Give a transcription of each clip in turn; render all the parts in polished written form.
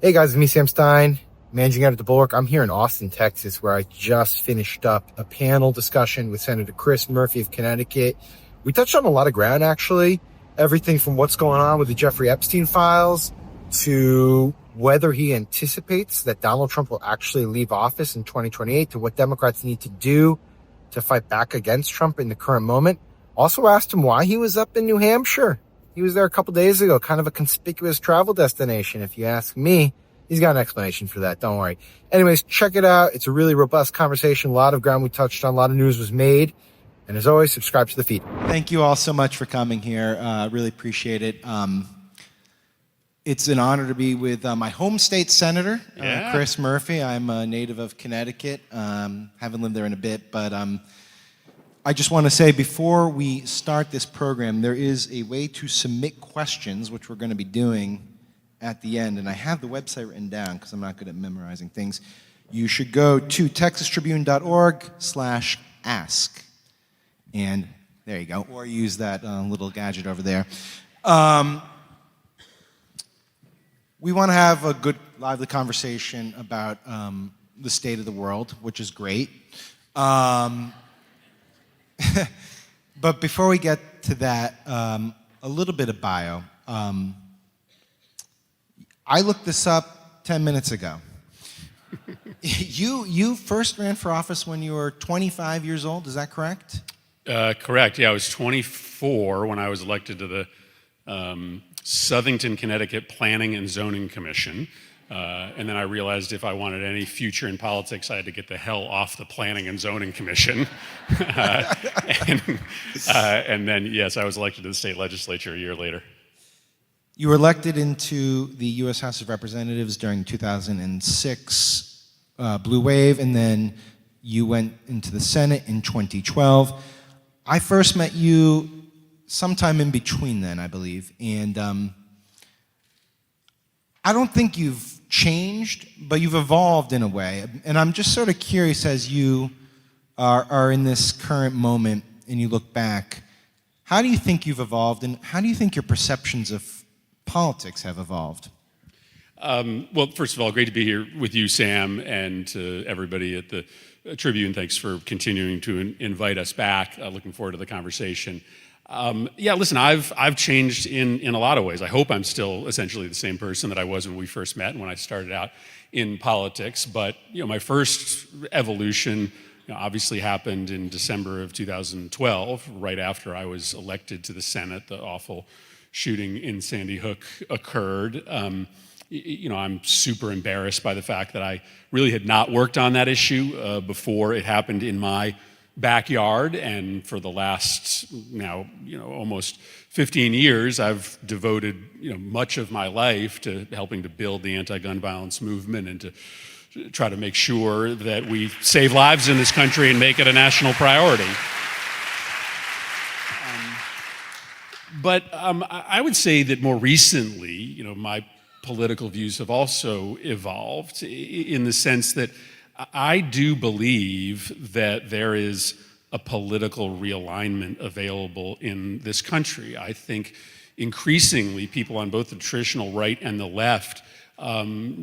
Hey guys, it's me, Sam Stein, managing editor at Bulwark. I'm here in Austin, Texas, where I just finished up a panel discussion with Senator Chris Murphy of Connecticut. We touched on a lot of ground, actually. Everything from what's going on with the Jeffrey Epstein files to whether he anticipates that Donald Trump will actually leave office in 2028, to what Democrats need to do to fight back against Trump in the current moment. Also asked him why he was up in New Hampshire. He was there a couple days ago, kind of a conspicuous travel destination, if you ask me. He's got an explanation for that, don't worry. Anyways, check it out. It's a really robust conversation. A lot of ground we touched on, a lot of news was made. And as always, subscribe to the feed. Thank you all so much for coming here. Really appreciate it. It's an honor to be with my home state senator, Chris Murphy. I'm a native of Connecticut. Haven't lived there in a bit, but I just want to say before we start this program, there is a way to submit questions, which we're going to be doing at the end. And I have the website written down because I'm not good at memorizing things. You should go to texastribune.org/ask. And there you go. Or use that little gadget over there. We want to have a good, lively conversation about the state of the world, which is great. But before we get to that, a little bit of bio. I looked this up 10 minutes ago. You first ran for office when you were 25 years old, is that correct? Correct, yeah, I was 24 when I was elected to the Southington, Connecticut Planning and Zoning Commission. And then I realized if I wanted any future in politics, I had to get the hell off the Planning and Zoning Commission. And then, yes, I was elected to the state legislature a year later. You were elected into the U.S. House of Representatives during 2006 Blue Wave, and then you went into the Senate in 2012. I first met you sometime in between then, I believe, and I don't think you've changed, but you've evolved in a way. And I'm just sort of curious, as you are in this current moment and you look back, how do you think you've evolved, and how do you think your perceptions of politics have evolved? Well, first of all, great to be here with you, Sam, and to everybody at the Tribune. Thanks for continuing to invite us back. Looking forward to the conversation. Yeah, listen, I've changed in a lot of ways. I hope I'm still essentially the same person that I was when we first met and when I started out in politics. But my first evolution obviously happened in December of 2012, right after I was elected to the Senate. The awful shooting in Sandy Hook occurred. I'm super embarrassed by the fact that I really had not worked on that issue before it happened in my backyard, and for the last now almost 15 years I've devoted much of my life to helping to build the anti-gun violence movement and to try to make sure that we save lives in this country and make it a national priority. But I would say that more recently, my political views have also evolved in the sense that I do believe that there is a political realignment available in this country. I think increasingly people on both the traditional right and the left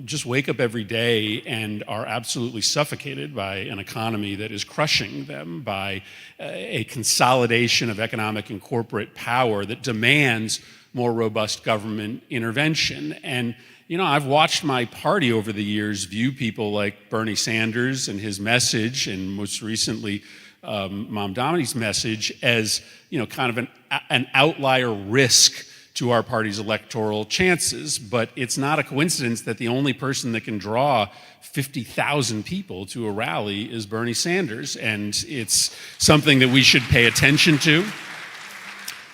just wake up every day and are absolutely suffocated by an economy that is crushing them, by a consolidation of economic and corporate power that demands more robust government intervention. And I've watched my party over the years view people like Bernie Sanders and his message, and most recently Mom Dominy's message, as kind of an outlier risk to our party's electoral chances. But it's not a coincidence that the only person that can draw 50,000 people to a rally is Bernie Sanders, and it's something that we should pay attention to.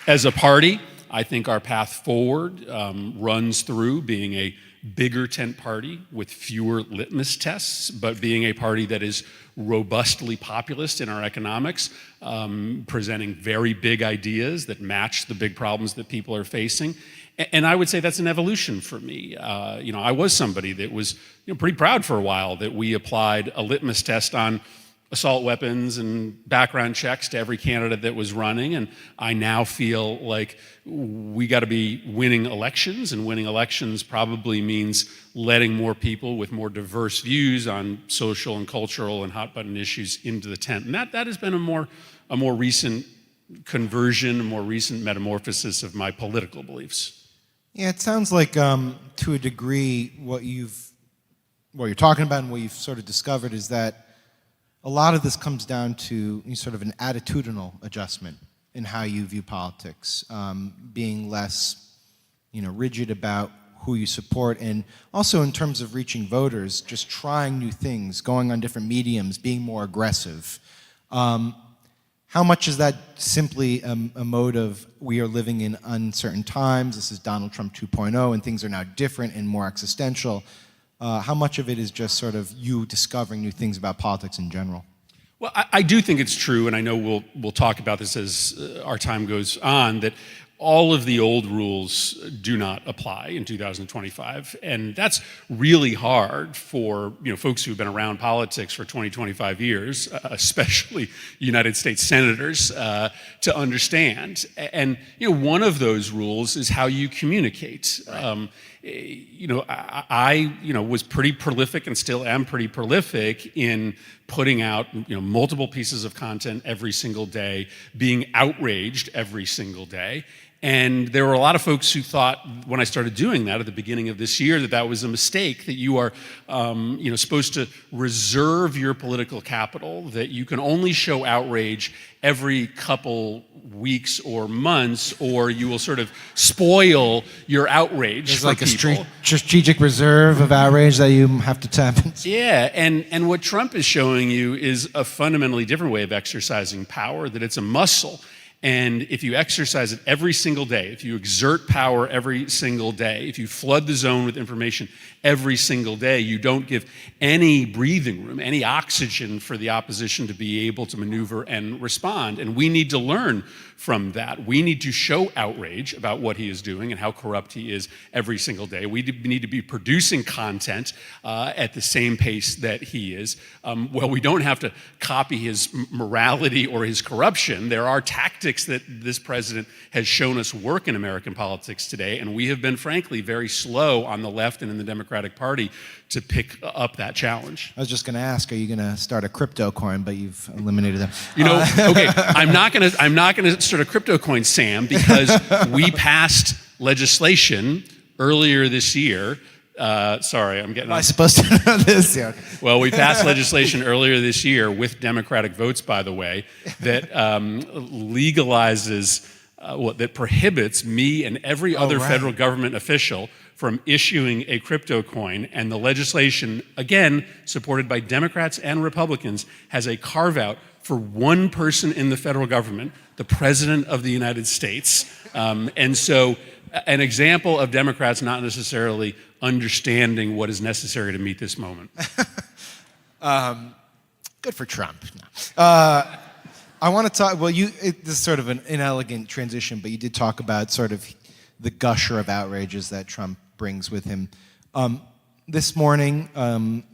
As a party, I think our path forward runs through being a bigger tent party with fewer litmus tests, but being a party that is robustly populist in our economics, presenting very big ideas that match the big problems that people are facing. And I would say that's an evolution for me. I was somebody that was pretty proud for a while that we applied a litmus test on assault weapons and background checks to every candidate that was running. And I now feel like we got to be winning elections, and winning elections probably means letting more people with more diverse views on social and cultural and hot button issues into the tent. And that has been a more recent conversion, a more recent metamorphosis of my political beliefs. Yeah, it sounds like to a degree what you're talking about and what you've sort of discovered is that a lot of this comes down to sort of an attitudinal adjustment in how you view politics, being less, rigid about who you support, and also in terms of reaching voters, just trying new things, going on different mediums, being more aggressive. How much is that simply a mode of we are living in uncertain times, this is Donald Trump 2.0, and things are now different and more existential? How much of it is just sort of you discovering new things about politics in general? Well, I do think it's true, and I know we'll talk about this as our time goes on, that all of the old rules do not apply in 2025, and that's really hard for folks who've been around politics for 20, 25 years, especially United States senators, to understand. And one of those rules is how you communicate. Right. I was pretty prolific and still am pretty prolific in putting out multiple pieces of content every single day, being outraged every single day. And there were a lot of folks who thought when I started doing that at the beginning of this year that was a mistake, that you are supposed to reserve your political capital, that you can only show outrage every couple weeks or months, or you will sort of spoil your outrage. There's for like people. A strategic reserve of outrage that you have to tap into. Yeah, and what Trump is showing you is a fundamentally different way of exercising power, that it's a muscle. And if you exercise it every single day, if you exert power every single day, if you flood the zone with information every single day, you don't give any breathing room, any oxygen for the opposition to be able to maneuver and respond. And we need to learn from that. We need to show outrage about what he is doing and how corrupt he is every single day. We need to be producing content at the same pace that he is. Well, we don't have to copy his morality or his corruption. There are tactics that this president has shown us work in American politics today, and we have been, frankly, very slow on the left and in the Democratic Party to pick up that challenge. I was just going to ask, are you going to start a crypto coin? But you've eliminated that. Okay, I'm not going to start a crypto coin, Sam, because we passed legislation earlier this year. Sorry, I'm getting. Am I supposed to know this? Yeah. Okay. Well, we passed legislation earlier this year with Democratic votes, by the way, that legalizes, that prohibits me and every other federal government official from issuing a crypto coin. And the legislation, again, supported by Democrats and Republicans, has a carve-out for one person in the federal government, the President of the United States. And so an example of Democrats not necessarily understanding what is necessary to meet this moment. Good for Trump. No. I want to talk, this is sort of an inelegant transition, but you did talk about sort of the gusher of outrages that Trump brings with him. This morning on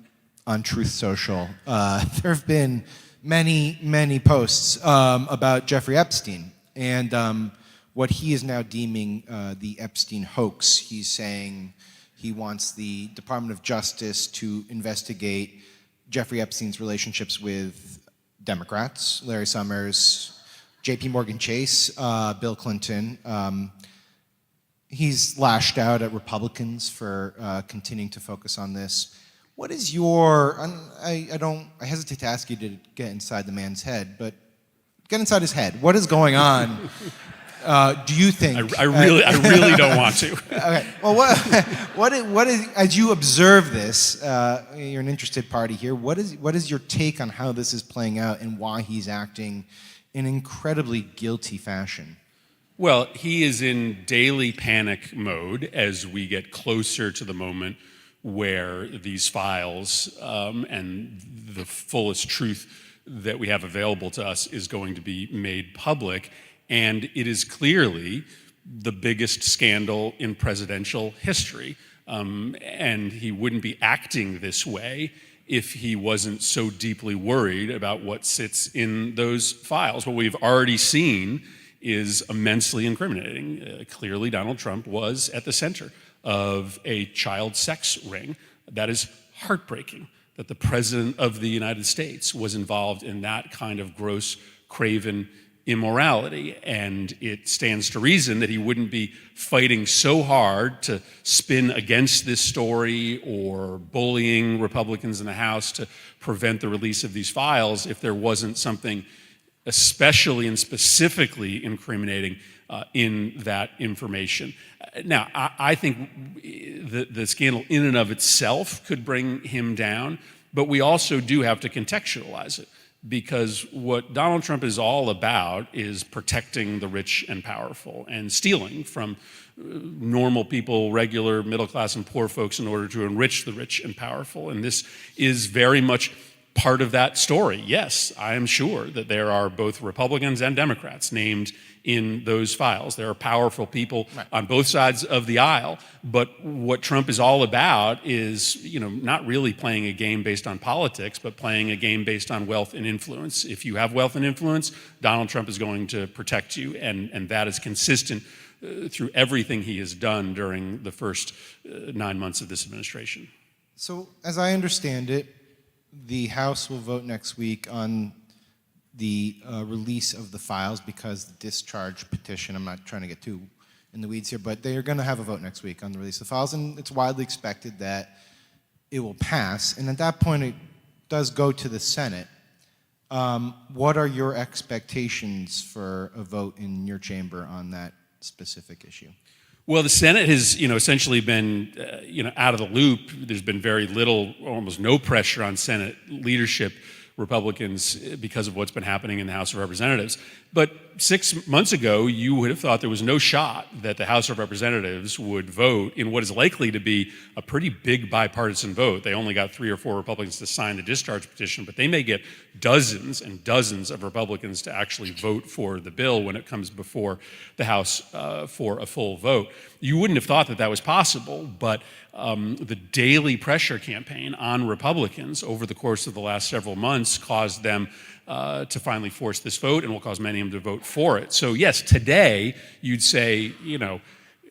Truth Social, there have been many, many posts about Jeffrey Epstein and what he is now deeming the Epstein hoax. He's saying he wants the Department of Justice to investigate Jeffrey Epstein's relationships with Democrats, Larry Summers, J.P. Morgan Chase, Bill Clinton. He's lashed out at Republicans for continuing to focus on this. What is your? I hesitate to ask you to get inside the man's head, but get inside his head. What is going on? Do you think? I really don't want to. Okay. Well, what is as you observe this? You're an interested party here. What is your take on how this is playing out and why he's acting in incredibly guilty fashion? Well, he is in daily panic mode as we get closer to the moment where these files and the fullest truth that we have available to us is going to be made public. And it is clearly the biggest scandal in presidential history. And he wouldn't be acting this way if he wasn't so deeply worried about what sits in those files. What we've already seen is immensely incriminating. Clearly, Donald Trump was at the center of a child sex ring. That is heartbreaking, that the President of the United States was involved in that kind of gross, craven immorality. And it stands to reason that he wouldn't be fighting so hard to spin against this story or bullying Republicans in the House to prevent the release of these files if there wasn't something especially and specifically incriminating in that information. Now, I think the scandal in and of itself could bring him down, but we also do have to contextualize it, because what Donald Trump is all about is protecting the rich and powerful and stealing from normal people, regular middle class and poor folks, in order to enrich the rich and powerful. And this is very much part of that story. Yes, I am sure that there are both Republicans and Democrats named in those files. There are powerful people on both sides of the aisle, but what Trump is all about is, not really playing a game based on politics, but playing a game based on wealth and influence. If you have wealth and influence, Donald Trump is going to protect you, and that is consistent through everything he has done during the first 9 months of this administration. So, as I understand it, the House will vote next week on the release of the files, because the discharge petition, I'm not trying to get too in the weeds here, but they are going to have a vote next week on the release of the files, and it's widely expected that it will pass. And at that point, it does go to the Senate. What are your expectations for a vote in your chamber on that specific issue? Well, the Senate has, essentially been, out of the loop. There's been very little, almost no pressure on Senate leadership, Republicans, because of what's been happening in the House of Representatives. But 6 months ago, you would have thought there was no shot that the House of Representatives would vote in what is likely to be a pretty big bipartisan vote. They only got 3 or 4 Republicans to sign the discharge petition, but they may get dozens and dozens of Republicans to actually vote for the bill when it comes before the House for a full vote. You wouldn't have thought that that was possible, but the daily pressure campaign on Republicans over the course of the last several months caused them to finally force this vote, and will cause many of them to vote for it. So yes, today you'd say,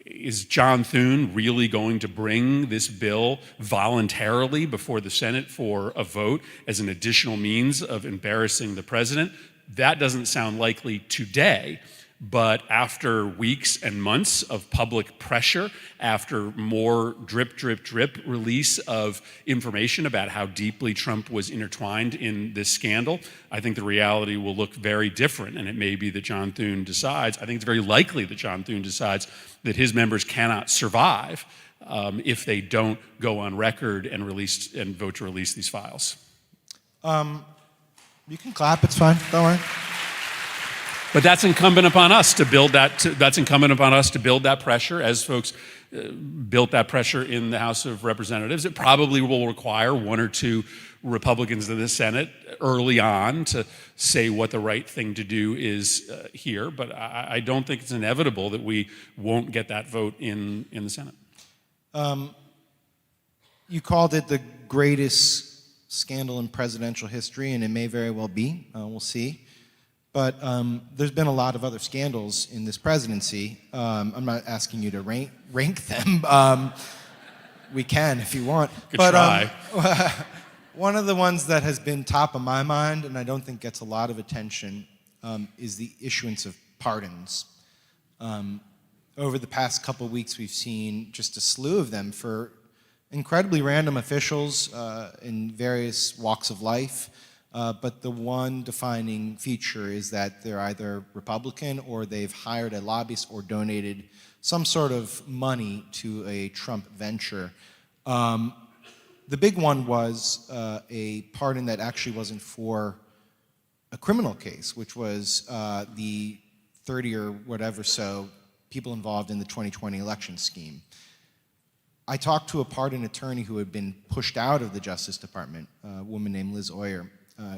is John Thune really going to bring this bill voluntarily before the Senate for a vote as an additional means of embarrassing the president? That doesn't sound likely today. But after weeks and months of public pressure, after more drip, drip, drip release of information about how deeply Trump was intertwined in this scandal, I think the reality will look very different. And it may be that John Thune decides, I think it's very likely that John Thune decides that his members cannot survive if they don't go on record and vote to release these files. You can clap, it's fine, don't worry. But that's incumbent upon us to build that. That's incumbent upon us to build that pressure, as folks built that pressure in the House of Representatives. It probably will require 1 or 2 Republicans in the Senate early on to say what the right thing to do is here. But I don't think it's inevitable that we won't get that vote in the Senate. You called it the greatest scandal in presidential history, and it may very well be. We'll see. But there's been a lot of other scandals in this presidency. I'm not asking you to rank them. We can if you want. Good try. One of the ones that has been top of my mind, and I don't think gets a lot of attention, is the issuance of pardons. Over the past couple weeks, we've seen just a slew of them for incredibly random officials in various walks of life. But the one defining feature is that they're either Republican or they've hired a lobbyist or donated some sort of money to a Trump venture. The big one was a pardon that actually wasn't for a criminal case, which was the 30 or whatever so people involved in the 2020 election scheme. I talked to a pardon attorney who had been pushed out of the Justice Department, a woman named Liz Oyer.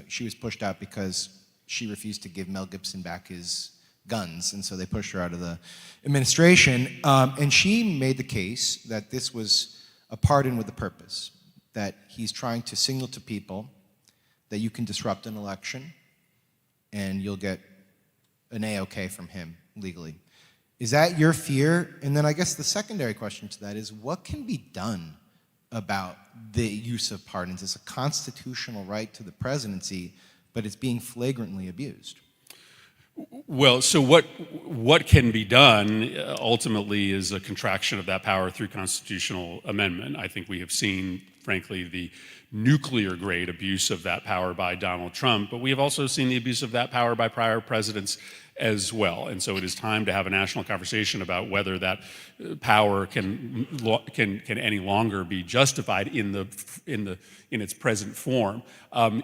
She was pushed out because she refused to give Mel Gibson back his guns, and so they pushed her out of the administration. And she made the case that this was a pardon with a purpose. that he's trying to signal to people that you can disrupt an election and you'll get an A-OK from him legally. Is that your fear? And then I guess the secondary question to that is, what can be done about the use of pardons? It's a constitutional right to the presidency, but it's being flagrantly abused. Well, so what can be done ultimately is a contraction of that power through constitutional amendment. I think we have seen, frankly, the nuclear grade abuse of that power by Donald Trump, but we have also seen the abuse of that power by prior presidents as well. And so it is time to have a national conversation about whether that power can any longer be justified in its present form.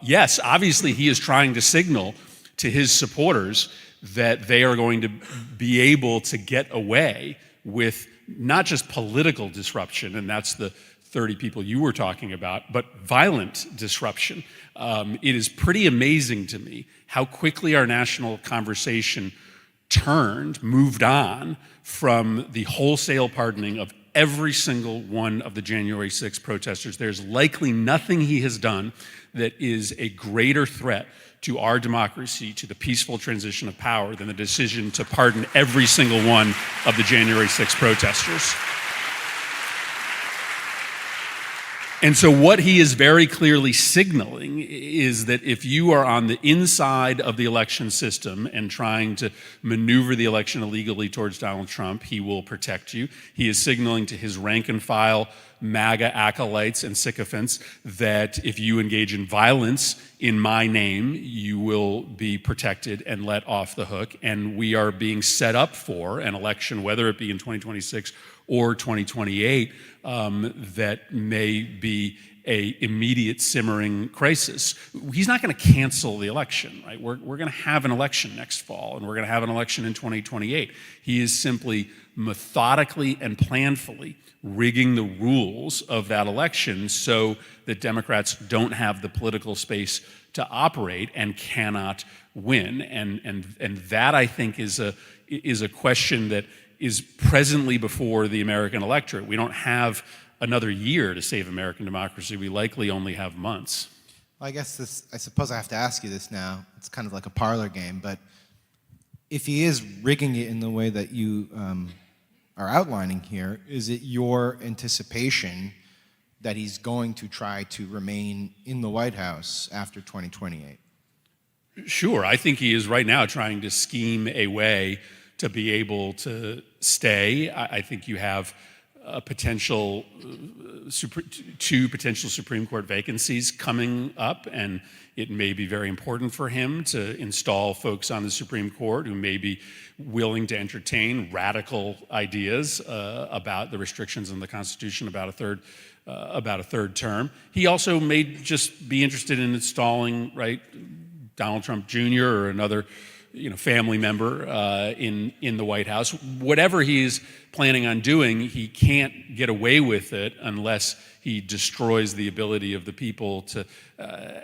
Yes, obviously he is trying to signal to his supporters that they are going to be able to get away with not just political disruption, and that's the 30 people you were talking about, but violent disruption. It is pretty amazing to me how quickly our national conversation moved on from the wholesale pardoning of every single one of the January 6th protesters. There's likely nothing he has done that is a greater threat to our democracy, to the peaceful transition of power, than the decision to pardon every single one of the January 6th protesters. And so what he is very clearly signaling is that if you are on the inside of the election system and trying to maneuver the election illegally towards Donald Trump, he will protect you. He is signaling to his rank and file MAGA acolytes and sycophants that if you engage in violence in my name, you will be protected and let off the hook. And we are being set up for an election, whether it be in 2026 or 2028, that may be a immediate simmering crisis. He's not going to cancel the election, right? We're going to have an election next fall, and we're going to have an election in 2028. He is simply methodically and planfully rigging the rules of that election so that Democrats don't have the political space to operate and cannot win. And that, I think, is a question that is presently before the American electorate. We don't have another year to save American democracy. We likely only have months. Well, I suppose I have to ask you this now. It's kind of like a parlor game, but if he is rigging it in the way that you are outlining here, is it your anticipation that he's going to try to remain in the White House after 2028? Sure. I think he is right now trying to scheme a way to be able to stay. I think you have a potential two potential Supreme Court vacancies coming up, and it may be very important for him to install folks on the Supreme Court who may be willing to entertain radical ideas about the restrictions in the Constitution about a third term. He also may just be interested in installing, right, Donald Trump Jr. or another family member in the White House. Whatever he's planning on doing, he can't get away with it unless he destroys the ability of the people to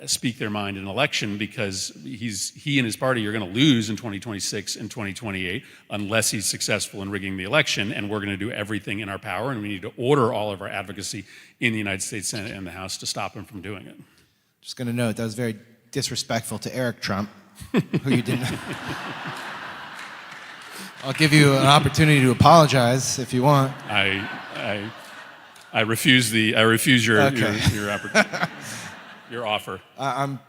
speak their mind in an election, because he and his party are going to lose in 2026 and 2028 unless he's successful in rigging the election, and we're going to do everything in our power, and we need to order all of our advocacy in the United States Senate and the House to stop him from doing it. Just going to note, that was very disrespectful to Eric Trump, who you didn't. I'll give you an opportunity to apologize if you want. I refuse your opportunity, your offer. I'm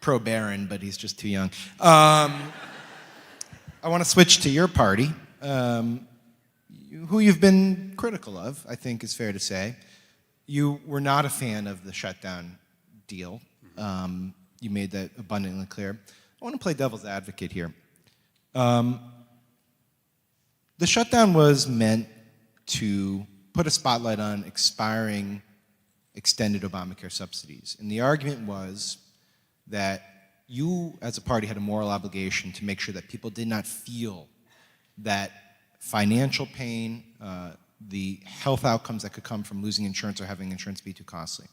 pro Barron, but he's just too young. I want to switch to your party, who you've been critical of, I think is fair to say. You were not a fan of the shutdown deal. You made that abundantly clear. I want to play devil's advocate here. The shutdown was meant to put a spotlight on expiring extended Obamacare subsidies. And the argument was that you, as a party, had a moral obligation to make sure that people did not feel that financial pain, the health outcomes that could come from losing insurance or having insurance be too costly.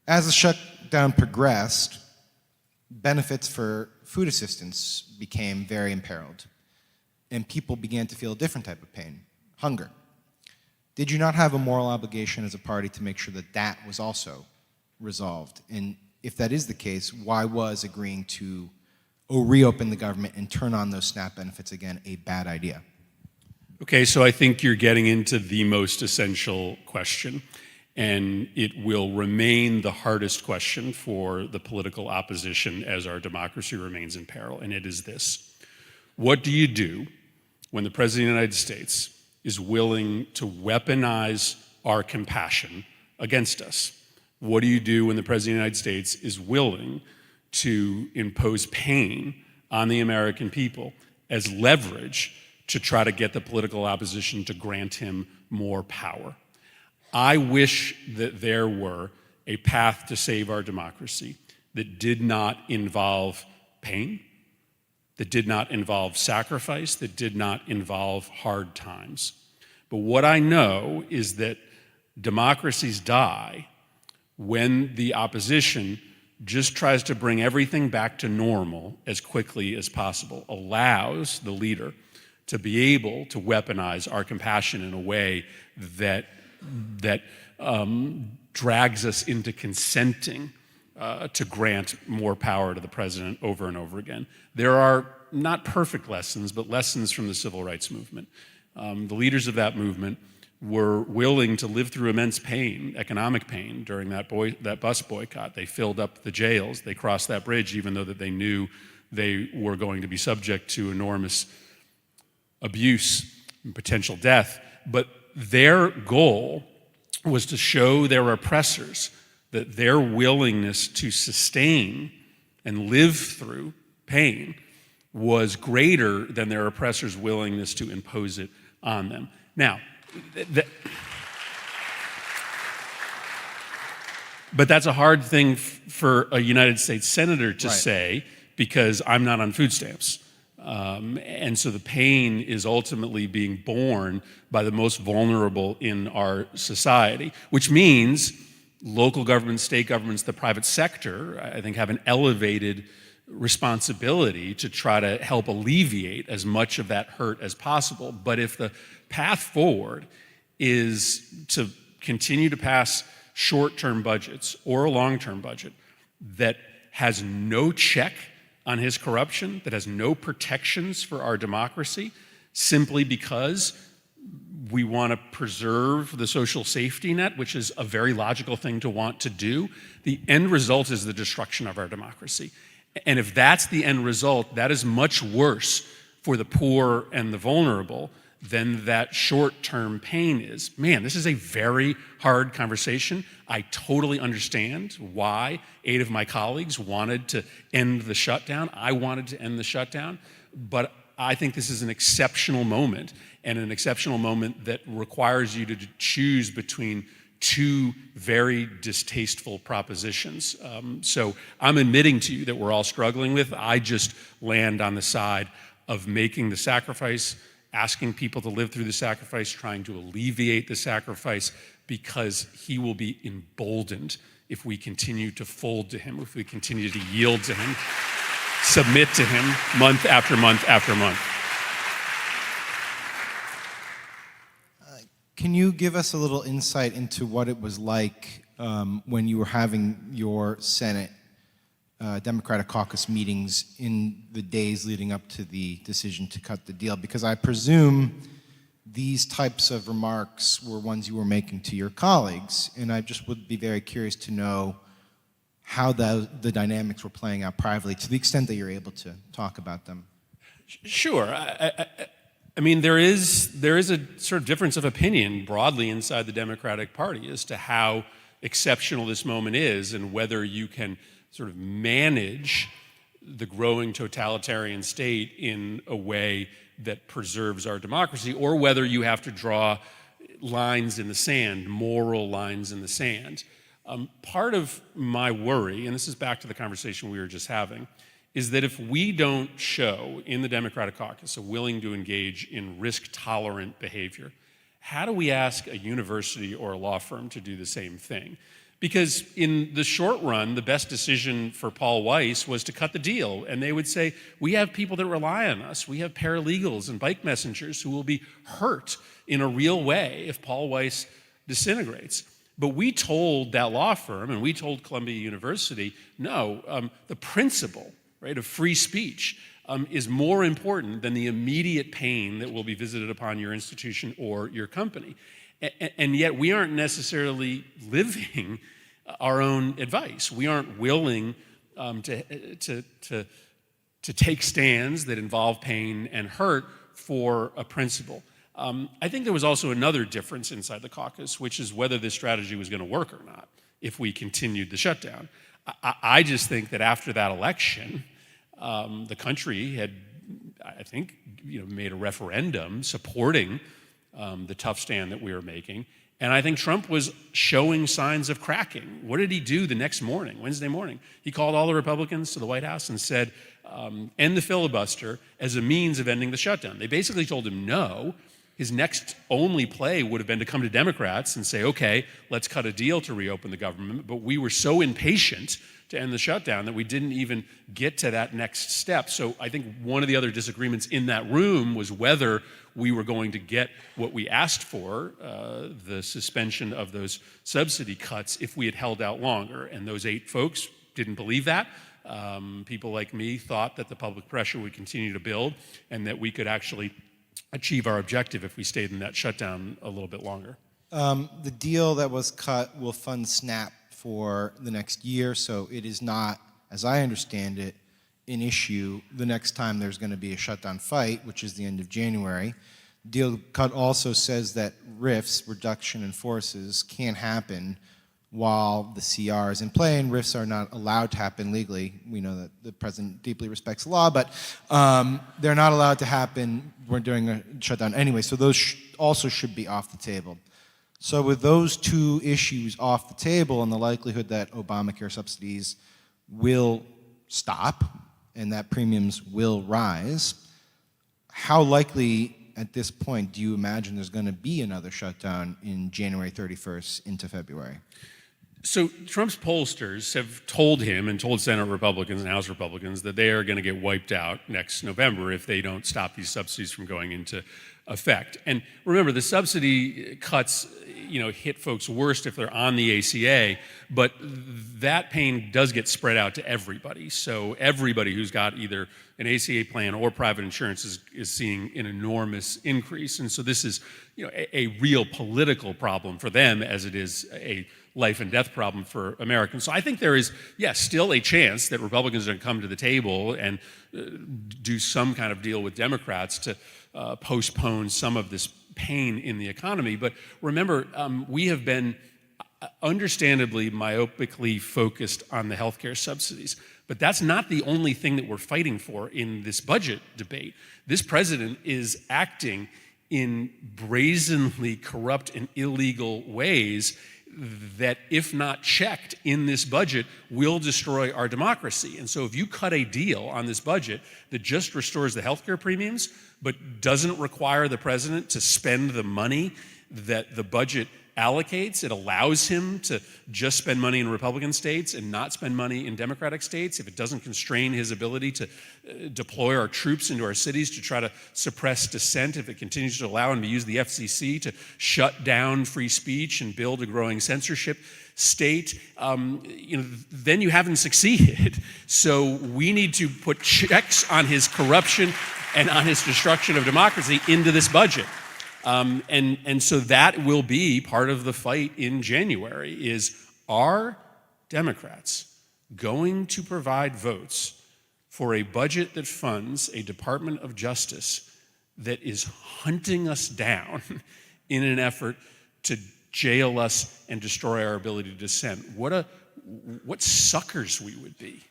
As the shutdown progressed, benefits for food assistance became very imperiled, and people began to feel a different type of pain, hunger. did you not have a moral obligation as a party to make sure that that was also resolved? And if that is the case, why was agreeing to reopen the government and turn on those SNAP benefits again a bad idea? Okay, so I think you're getting into the most essential question, and it will remain the hardest question for the political opposition as our democracy remains in peril, and it is this. What do you do when the President of the United States is willing to weaponize our compassion against us? What do you do when the President of the United States is willing to impose pain on the American people as leverage to try to get the political opposition to grant him more power? I wish that there were a path to save our democracy that did not involve pain, that did not involve sacrifice, that did not involve hard times. But what I know is that democracies die when the opposition just tries to bring everything back to normal as quickly as possible, allows the leader to be able to weaponize our compassion in a way that drags us into consenting to grant more power to the president over and over again. There are not perfect lessons, but lessons from the civil rights movement. The leaders of that movement were willing to live through immense pain, economic pain, during that bus boycott. They filled up the jails. They crossed that bridge even though that they knew they were going to be subject to enormous abuse and potential death. But their goal was to show their oppressors that their willingness to sustain and live through pain was greater than their oppressors' willingness to impose it on them. Now, but that's a hard thing for a United States senator to say, because I'm not on food stamps. And so the pain is ultimately being borne by the most vulnerable in our society, which means local governments, state governments, the private sector, I think, have an elevated responsibility to try to help alleviate as much of that hurt as possible. But if the path forward is to continue to pass short-term budgets or a long-term budget that has no check on his corruption, that has no protections for our democracy, simply because we want to preserve the social safety net, which is a very logical thing to want to do, the end result is the destruction of our democracy. And if that's the end result, that is much worse for the poor and the vulnerable than that short-term pain is. Man, this is a very hard conversation. I totally understand why 8 of my colleagues wanted to end the shutdown. I wanted to end the shutdown, but I think this is an exceptional moment, and an exceptional moment that requires you to choose between two very distasteful propositions. So I'm admitting to you that we're all struggling with. I just land on the side of making the sacrifice, asking people to live through the sacrifice, trying to alleviate the sacrifice, because he will be emboldened if we continue to fold to him, if we continue to yield to him, submit to him month after month after month. Can you give us a little insight into what it was like when you were having your Senate Democratic Caucus meetings in the days leading up to the decision to cut the deal? Because I presume these types of remarks were ones you were making to your colleagues, and I just would be very curious to know how the dynamics were playing out privately, to the extent that you're able to talk about them. Sure. I mean, there is a sort of difference of opinion broadly inside the Democratic Party as to how exceptional this moment is and whether you can sort of manage the growing totalitarian state in a way that preserves our democracy, or whether you have to draw lines in the sand, moral lines in the sand. Part of my worry, and this is back to the conversation we were just having, is that if we don't show in the Democratic Caucus a willing to engage in risk-tolerant behavior, how do we ask a university or a law firm to do the same thing? Because in the short run, the best decision for Paul Weiss was to cut the deal. And they would say, we have people that rely on us. We have paralegals and bike messengers who will be hurt in a real way if Paul Weiss disintegrates. But we told that law firm, and we told Columbia University, no, the principle, right, of free speech is more important than the immediate pain that will be visited upon your institution or your company. And yet we aren't necessarily living our own advice. We aren't willing to take stands that involve pain and hurt for a principle. I think there was also another difference inside the caucus, which is whether this strategy was going to work or not if we continued the shutdown. I just think that after that election, the country had, I think, made a referendum supporting the tough stand that we were making. And I think Trump was showing signs of cracking. What did he do the next morning, Wednesday morning? He called all the Republicans to the White House and said, end the filibuster as a means of ending the shutdown. They basically told him no. His next only play would have been to come to Democrats and say, okay, let's cut a deal to reopen the government. But we were so impatient to end the shutdown that we didn't even get to that next step. So I think one of the other disagreements in that room was whether we were going to get what we asked for, the suspension of those subsidy cuts, if we had held out longer. And those 8 folks didn't believe that. People like me thought that the public pressure would continue to build and that we could actually achieve our objective if we stayed in that shutdown a little bit longer. The deal that was cut will fund SNAP for the next year, so it is not, as I understand it, an issue the next time there's going to be a shutdown fight, which is the end of January. The deal cut also says that RIFs, reduction in forces, can't happen while the CR is in play, and RIFs are not allowed to happen legally. We know that the president deeply respects the law, but they're not allowed to happen during a shutdown anyway, so those also should be off the table. So with those 2 issues off the table and the likelihood that Obamacare subsidies will stop and that premiums will rise, how likely at this point do you imagine there's going to be another shutdown in January 31st into February? So Trump's pollsters have told him and told Senate Republicans and House Republicans that they are going to get wiped out next November if they don't stop these subsidies from going into effect. And remember, the subsidy cuts, hit folks worst if they're on the ACA, but that pain does get spread out to everybody. So everybody who's got either an ACA plan or private insurance is seeing an enormous increase. And so this is, a real political problem for them as it is a life and death problem for Americans. So I think there is, yes, still a chance that Republicans are going to come to the table and do some kind of deal with Democrats to postpone some of this pain in the economy. But remember, we have been understandably myopically focused on the healthcare subsidies. But that's not the only thing that we're fighting for in this budget debate. This president is acting in brazenly corrupt and illegal ways that, if not checked in this budget, will destroy our democracy. And so if you cut a deal on this budget that just restores the healthcare premiums, but doesn't require the president to spend the money that the budget allocates, it allows him to just spend money in Republican states and not spend money in Democratic states, if it doesn't constrain his ability to deploy our troops into our cities to try to suppress dissent, if it continues to allow him to use the FCC to shut down free speech and build a growing censorship state, then you haven't succeeded. So we need to put checks on his corruption and on his destruction of democracy into this budget. And so that will be part of the fight in January is, are Democrats going to provide votes for a budget that funds a Department of Justice that is hunting us down in an effort to jail us and destroy our ability to dissent? What suckers we would be,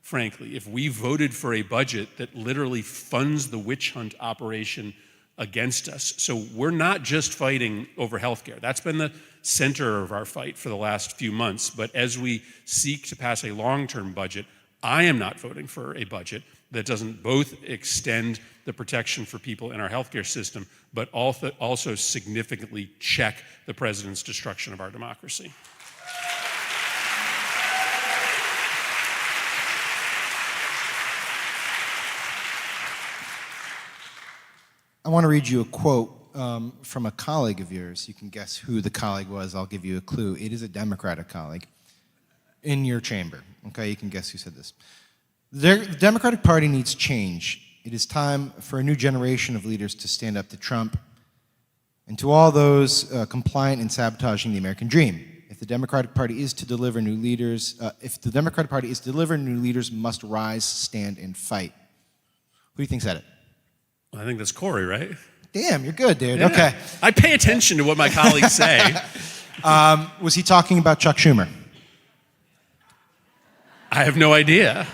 frankly, if we voted for a budget that literally funds the witch hunt operation against us. So we're not just fighting over healthcare. That's been the center of our fight for the last few months. But as we seek to pass a long-term budget, I am not voting for a budget that doesn't both extend the protection for people in our healthcare system, but also significantly check the president's destruction of our democracy. I want to read you a quote from a colleague of yours. You can guess who the colleague was. I'll give you a clue. It is a Democratic colleague in your chamber. Okay, you can guess who said this. The Democratic Party needs change. It is time for a new generation of leaders to stand up to Trump and to all those compliant and sabotaging the American dream. If the Democratic Party is to deliver new leaders, must rise, stand, and fight. Who do you think said it? I think that's Corey, right? Damn, you're good, dude. Yeah. Okay. I pay attention to what my colleagues say. Was he talking about Chuck Schumer? I have no idea.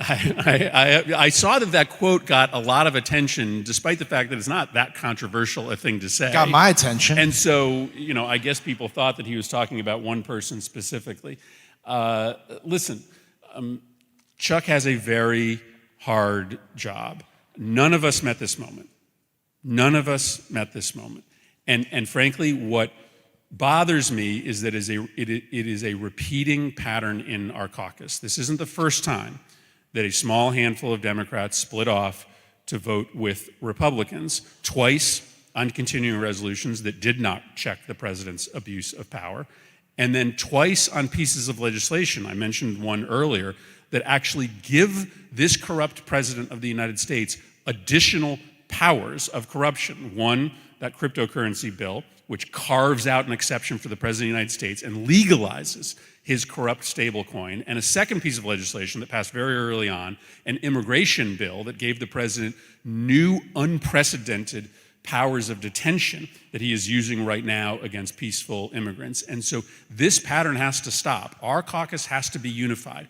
I saw that quote got a lot of attention, despite the fact that it's not that controversial a thing to say. Got my attention. And so, I guess people thought that he was talking about one person specifically. Listen, Chuck has a very hard job. None of us met this moment. And frankly, what bothers me is that it is a repeating pattern in our caucus. This isn't the first time that a small handful of Democrats split off to vote with Republicans, twice on continuing resolutions that did not check the president's abuse of power, and then twice on pieces of legislation, I mentioned one earlier, that actually give this corrupt president of the United States additional powers of corruption. One, that cryptocurrency bill, which carves out an exception for the president of the United States and legalizes his corrupt stablecoin, and a second piece of legislation that passed very early on, an immigration bill that gave the president new unprecedented powers of detention that he is using right now against peaceful immigrants. And so this pattern has to stop. Our caucus has to be unified.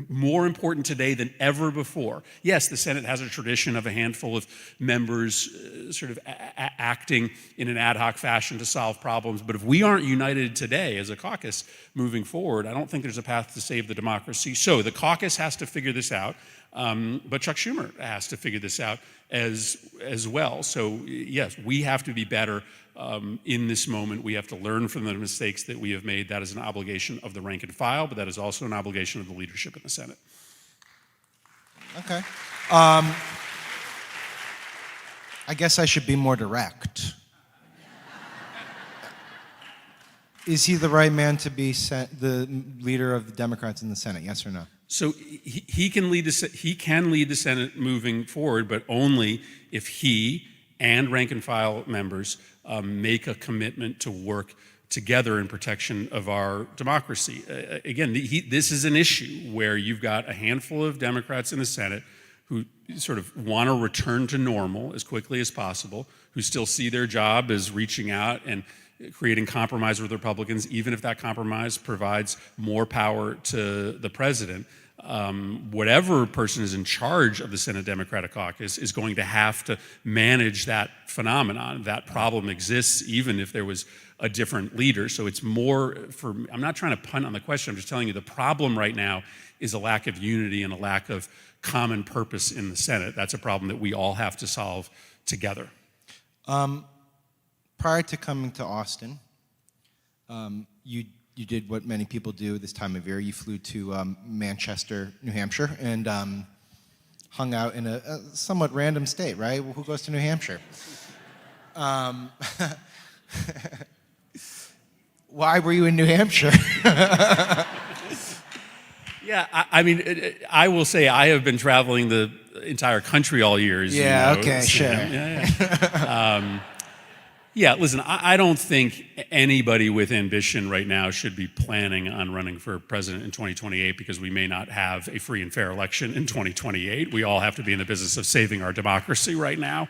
More important today than ever before. Yes, the Senate has a tradition of a handful of members sort of acting in an ad hoc fashion to solve problems, but if we aren't united today as a caucus moving forward, I don't think there's a path to save the democracy. So the caucus has to figure this out, but Chuck Schumer has to figure this out as well. So yes, we have to be better in this moment. We have to learn from the mistakes that we have made. That is an obligation of the rank and file, but that is also an obligation of the leadership in the Senate. Okay. I guess I should be more direct. Is he the right man to be the leader of the Democrats in the Senate? Yes or no? So he can lead the Senate moving forward, but only if he and rank and file members make a commitment to work together in protection of our democracy. Again, this is an issue where you've got a handful of Democrats in the Senate who sort of want to return to normal as quickly as possible, who still see their job as reaching out and creating compromise with Republicans, even if that compromise provides more power to the president. Whatever person is in charge of the Senate Democratic Caucus is going to have to manage that phenomenon. That problem exists even if there was a different leader. So it's more I'm not trying to punt on the question, I'm just telling you the problem right now is a lack of unity and a lack of common purpose in the Senate. That's a problem that we all have to solve together. Prior to coming to Austin, you did what many people do this time of year. You flew to Manchester, New Hampshire, and hung out in a somewhat random state, right? Who goes to New Hampshire? Why were you in New Hampshire? Yeah, I mean, I will say I have been traveling the entire country all year. Yeah, okay, sure. Yeah, listen, I don't think anybody with ambition right now should be planning on running for president in 2028 because we may not have a free and fair election in 2028. We all have to be in the business of saving our democracy right now.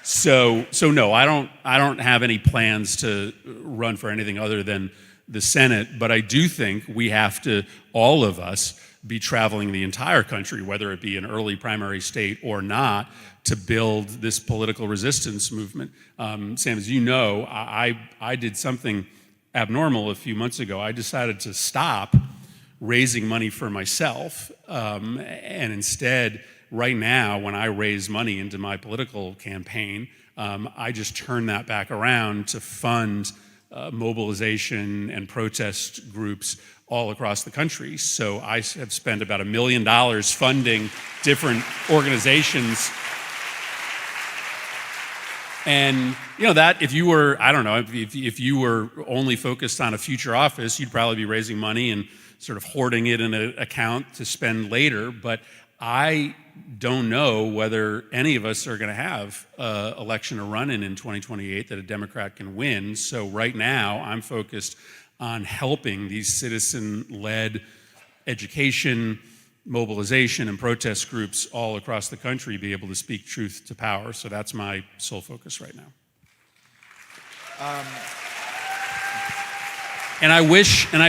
So no, I don't have any plans to run for anything other than the Senate, but I do think we have to, all of us, be traveling the entire country, whether it be an early primary state or not, to build this political resistance movement. Sam, as you know, I did something abnormal a few months ago. I decided to stop raising money for myself, and instead, right now, when I raise money into my political campaign, I just turn that back around to fund mobilization and protest groups all across the country. So I have spent about $1 million funding different organizations And that if you were, I don't know, if you were only focused on a future office, you'd probably be raising money and sort of hoarding it in an account to spend later. But I don't know whether any of us are going to have an election to run in 2028 that a Democrat can win. So right now, I'm focused on helping these citizen-led education, mobilization, and protest groups all across the country be able to speak truth to power. So that's my sole focus right now.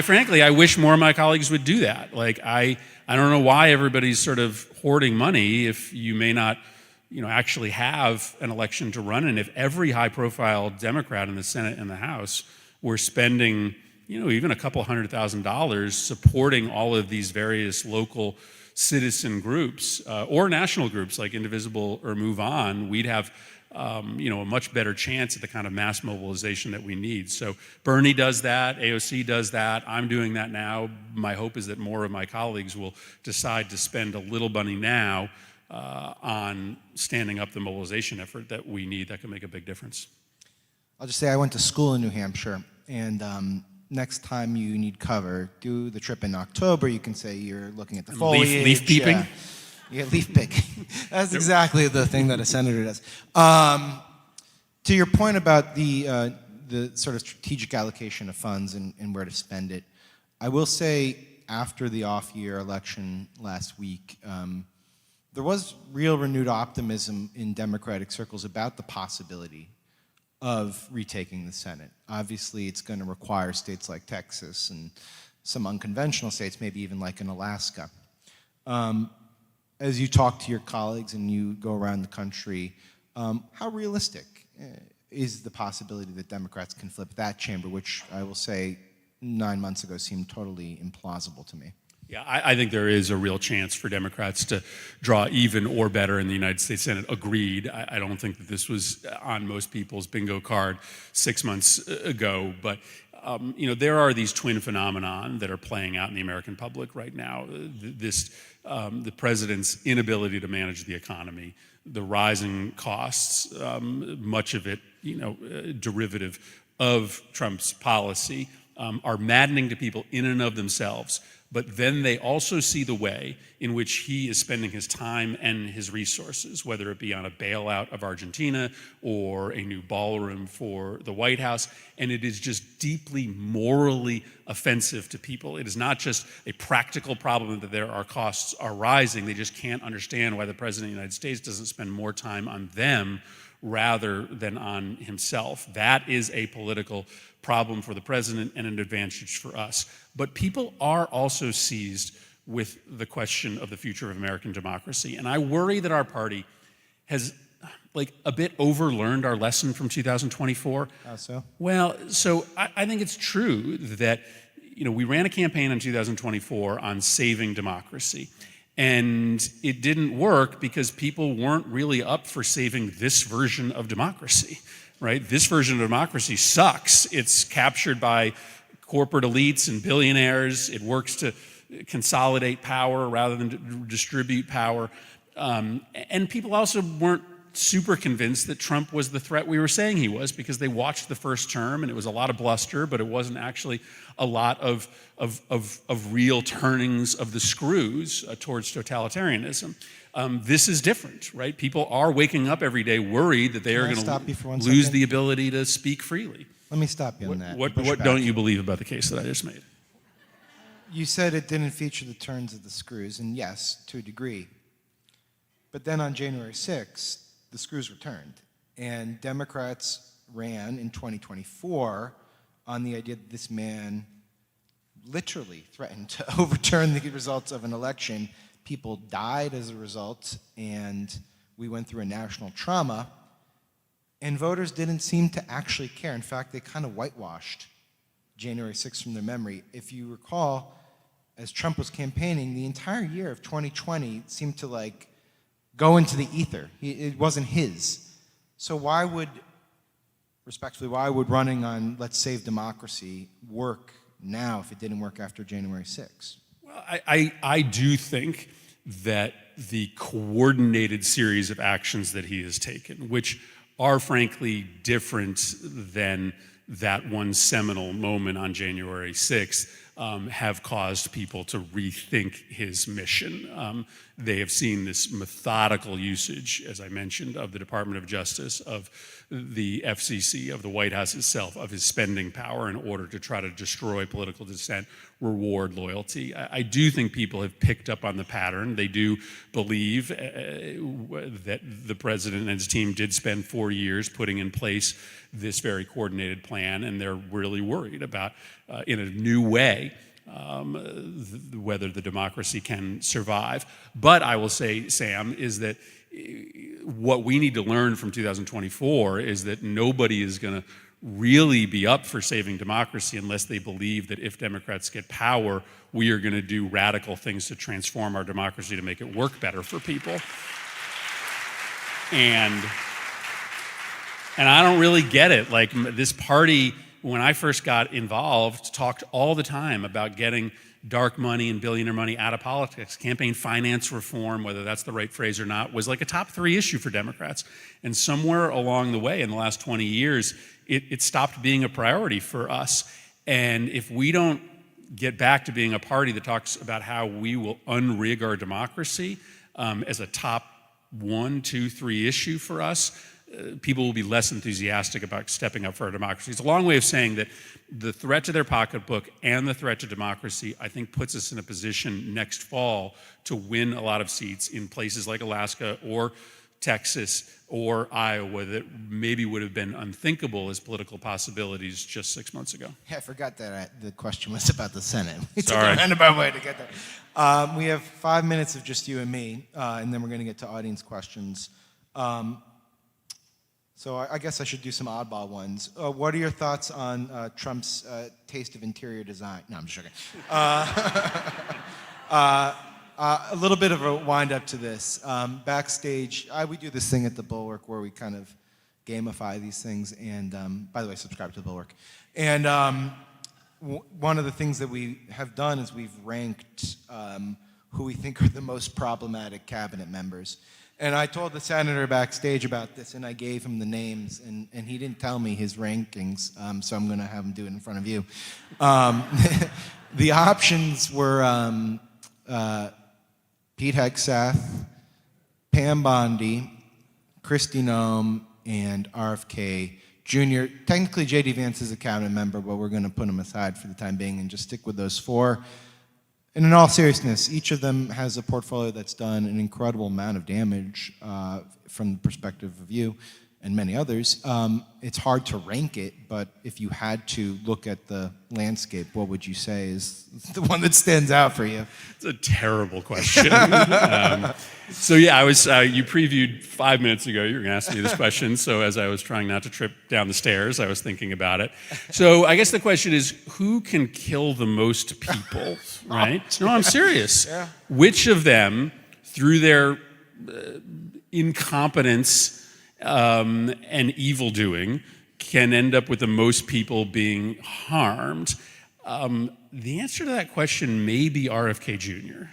Frankly, I wish more of my colleagues would do that. Like, I don't know why everybody's sort of hoarding money if you may not, actually have an election to run in. If every high-profile Democrat in the Senate and the House were spending, even a couple $100,000 supporting all of these various local citizen groups or national groups like Indivisible or Move On, we'd have a much better chance at the kind of mass mobilization that we need. So Bernie does that, AOC does that, I'm doing that now. My hope is that more of my colleagues will decide to spend a little money now on standing up the mobilization effort that we need that can make a big difference. I'll just say I went to school in New Hampshire, and next time you need cover, do the trip in October. You can say you're looking at the foliage. Leaf peeping? Yeah, leaf picking. That's exactly the thing that a senator does. To your point about the sort of strategic allocation of funds and where to spend it, I will say after the off-year election last week, there was real renewed optimism in Democratic circles about the possibility of retaking the Senate. Obviously, it's going to require states like Texas and some unconventional states, maybe even like in Alaska. As you talk to your colleagues and you go around the country, how realistic is the possibility that Democrats can flip that chamber, which I will say 9 months ago seemed totally implausible to me? Yeah, I think there is a real chance for Democrats to draw even or better in the United States Senate. Agreed. I don't think that this was on most people's bingo card 6 months ago, but there are these twin phenomenon that are playing out in the American public right now. The president's inability to manage the economy, the rising costs, much of it, derivative of Trump's policy, are maddening to people in and of themselves. But then they also see the way in which he is spending his time and his resources, whether it be on a bailout of Argentina or a new ballroom for the White House, and it is just deeply morally offensive to people. It is not just a practical problem that our costs are rising. They just can't understand why the President of the United States doesn't spend more time on them rather than on himself. That is a political problem for the president and an advantage for us. But people are also seized with the question of the future of American democracy. And I worry that our party has a bit overlearned our lesson from 2024. How so? Well, so I think it's true that we ran a campaign in 2024 on saving democracy. And it didn't work because people weren't really up for saving this version of democracy, right? This version of democracy sucks. It's captured by corporate elites and billionaires. It works to consolidate power rather than to distribute power. And people also weren't super convinced that Trump was the threat we were saying he was, because they watched the first term and it was a lot of bluster, but it wasn't actually a lot of real turnings of the screws towards totalitarianism. This is different, right? People are waking up every day worried that they are going to lose the ability to speak freely. Let me stop you on that. What don't you believe about the case that I just made? You said it didn't feature the turns of the screws, and yes, to a degree. But then on January 6th, the screws were turned, and Democrats ran in 2024 on the idea that this man literally threatened to overturn the results of an election. People died as a result, and we went through a national trauma, and voters didn't seem to actually care. In fact, they kind of whitewashed January 6th from their memory. If you recall, as Trump was campaigning, the entire year of 2020 seemed to go into the ether. It wasn't his. So respectfully, why would running on let's save democracy work now if it didn't work after January 6th? Well, I do think that the coordinated series of actions that he has taken, which are frankly different than that one seminal moment on January 6th, have caused people to rethink his mission. They have seen this methodical usage, as I mentioned, of the Department of Justice, of the FCC, of the White House itself, of his spending power in order to try to destroy political dissent, reward loyalty. I do think people have picked up on the pattern. They do believe that the president and his team did spend 4 years putting in place this very coordinated plan, and they're really worried about, in a new way, whether the democracy can survive. But I will say, Sam, is that what we need to learn from 2024 is that nobody is going to really be up for saving democracy unless they believe that if Democrats get power, we are going to do radical things to transform our democracy to make it work better for people. And I don't really get it. Like, this party, when I first got involved, talked all the time about getting dark money and billionaire money out of politics. Campaign finance reform, whether that's the right phrase or not, was like a top 3 issue for Democrats. And somewhere along the way in the last 20 years, it stopped being a priority for us. And if we don't get back to being a party that talks about how we will unrig our democracy as a top 1, 2, 3 issue for us, people will be less enthusiastic about stepping up for our democracy. It's a long way of saying that the threat to their pocketbook and the threat to democracy, I think, puts us in a position next fall to win a lot of seats in places like Alaska or Texas or Iowa that maybe would have been unthinkable as political possibilities just 6 months ago. Yeah, I forgot that the question was about the Senate. We took Sorry. a roundabout way to get there. We have 5 minutes of just you and me, and then we're going to get to audience questions. So I guess I should do some oddball ones. What are your thoughts on Trump's taste of interior design? No, I'm just joking. A little bit of a wind up to this. Backstage, we do this thing at the Bulwark where we kind of gamify these things. And by the way, subscribe to the Bulwark. And one of the things that we have done is we've ranked who we think are the most problematic cabinet members. And I told the senator backstage about this, and I gave him the names, and he didn't tell me his rankings, so I'm going to have him do it in front of you. The options were Pete Hegseth, Pam Bondi, Kristi Noem, and RFK Jr. Technically, J.D. Vance is a cabinet member, but we're going to put him aside for the time being and just stick with those 4. And in all seriousness, each of them has a portfolio that's done an incredible amount of damage from the perspective of you and many others. It's hard to rank it, but if you had to look at the landscape, what would you say is the one that stands out for you? It's a terrible question. So yeah, I was. You previewed 5 minutes ago. You were going to ask me this question. So as I was trying not to trip down the stairs, I was thinking about it. So I guess the question is, who can kill the most people? Right? No, I'm serious. Yeah. Which of them, through their incompetence and evil doing, can end up with the most people being harmed? The answer to that question may be RFK Jr.